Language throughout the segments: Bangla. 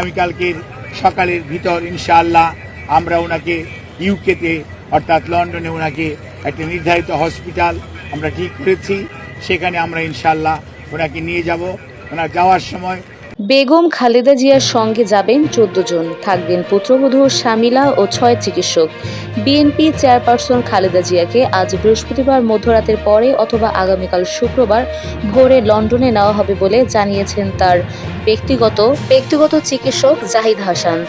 আগামীকালকের সকালের ভিতর ইনশাআল্লাহ আমরা ওনাকে ইউকেতে অর্থাৎ লন্ডনে ওনাকে একটা নির্ধারিত হসপিটাল আমরা ঠিক করেছি, সেখানে আমরা ইনশাআল্লাহ ওনাকে নিয়ে যাব। ওনার যাওয়ার সময় বেগম খালেদা জিয়ার সঙ্গে যাবেন ১৪ জন, থাকবেন পুত্রবধূ শামিলা ও ৬ চিকিৎসক। বিএনপি চেয়ারপারসন খালেদা জিয়াকে আজ বৃহস্পতিবার মধ্যরাতের পরে অথবা আগামীকাল শুক্রবার ভোরে লন্ডনে নেওয়া হবে বলে জানিয়েছেন তার ব্যক্তিগত চিকিৎসক জাহিদ হাসান।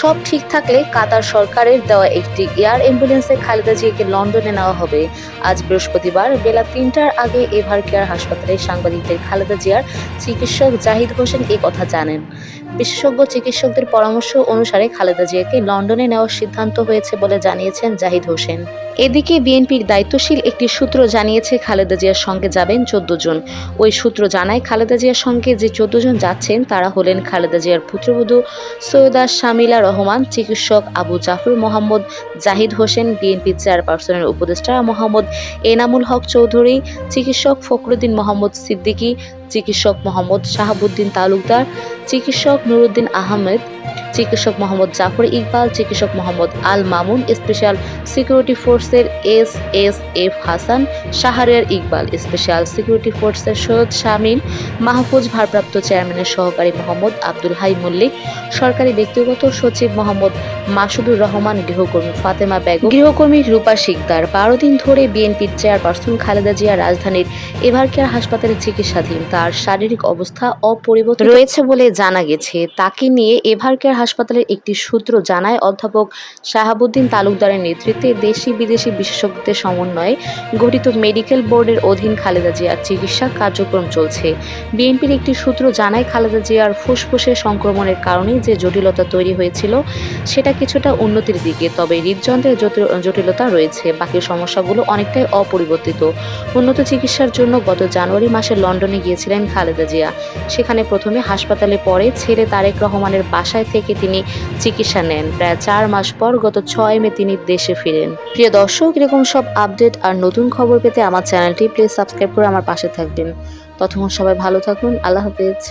সব ঠিক থাকলে কাতার সরকারের দেওয়া একটি এয়ার অ্যাম্বুলেন্সে খালেদা জিয়াকে লন্ডনে নেওয়া হবে। আজ বৃহস্পতিবার বেলা ৩টার আগে এভার কেয়ার হাসপাতালে সাংবাদিকদের খালেদা জিয়ার চিকিৎসক জাহিদ হোসেন এ কথা জানেন। বিশেষজ্ঞ চিকিৎসকদের পরামর্শ অনুসারে খালেদা জিয়াকে লন্ডনে নেওয়ার সিদ্ধান্ত হয়েছে বলে জানিয়েছেন জাহিদ হোসেন। এদিকে বিএনপির দায়িত্বশীল একটি সূত্র জানিয়েছে খালেদা জিয়ার সঙ্গে যাবেন ১৪ জন। ওই সূত্র জানায় খালেদা জিয়ার সঙ্গে যে ১৪ জন যাচ্ছেন তারা হলেন খালেদা জিয়ার পুত্রবধূ সৈয়দা শামিলা রহমান, চিকিৎসক আবু জাফর মোহাম্মদ জাহিদ হোসেন, বিএনপি চেয়ারপারসনের উপদেষ্টা মোহাম্মদ এনামুল হক চৌধুরী, চিকিৎসক ফখরুদ্দিন মোহাম্মদ সিদ্দিকী, চিকিৎসক মোহাম্মদ শাহাবুদ্দিন তালুকদার, চিকিৎসক নুরুদ্দিন আহমেদ, চিকিৎসক মোহাম্মদ জাফর ইকবাল, চিকিৎসক মোহাম্মদ আল মামুন, স্পেশাল সিকিউরিটি ফোর্সের SSF Hasan, Shahriar Iqbal, special security ফোর্সের সৈয়দ শামীম মাহফুজ, ভারপ্রাপ্ত চেয়ারম্যানের সহকারী মোহাম্মদ আব্দুল হাই মল্লিক, সরকারি ব্যক্তিগত সচিব মোহাম্মদ মাসুদুর রহমান, গৃহকর্মী ফাতেমা বেগম, গৃহকর্মী রূপা শিকদার। ১২ দিন ধরে বিএনপির চেয়ারপারসন খালেদা জিয়া রাজধানীর এভার কেয়ার হাসপাতালে চিকিৎসাধীন। তার শারীরিক অবস্থা অপরিবর্তিত রয়েছে বলে জানা গেছে। তাকে নিয়ে এভার কেয়ার হাসপাতালের একটি সূত্র জানায়, অধ্যাপক শাহাবুদ্দিন তালুকদারের নেতৃত্বে দেশি বিদেশি বিশেষজ্ঞদের সমন্বয়ে গঠিত মেডিকেল বোর্ডের অধীন খালেদা জিয়ার চিকিৎসা কার্যক্রম চলছে। বিএনপির একটি সূত্র জানায়, খালেদা জিয়ার ফুসফুসে সংক্রমণের কারণে যে জটিলতা তৈরি হয়েছিল সেটা কিছুটা উন্নতির দিকে, তবে হৃদযন্ত্রের জটিলতা রয়েছে। বাকি সমস্যাগুলো অনেকটাই অপরিবর্তিত। উন্নত চিকিৎসার জন্য গত জানুয়ারি মাসে লন্ডনে গিয়েছিলেন খালেদা জিয়া। সেখানে প্রথমে হাসপাতালে, পরে ছেলে তারেক রহমানের বাসায় থেকে তিনি চিকিৎসা নেন। প্রায় ৪ মাস পর গত ৬ মে তিনি দেশে ফিরেন। প্রিয় দর্শক, এরকম সব আপডেট আর নতুন খবর পেতে আমার চ্যানেলটি প্লিজ সাবস্ক্রাইব করে আমার পাশে থাকবেন। ততক্ষণ সবাই ভালো থাকুন। আল্লাহ হাফেজ।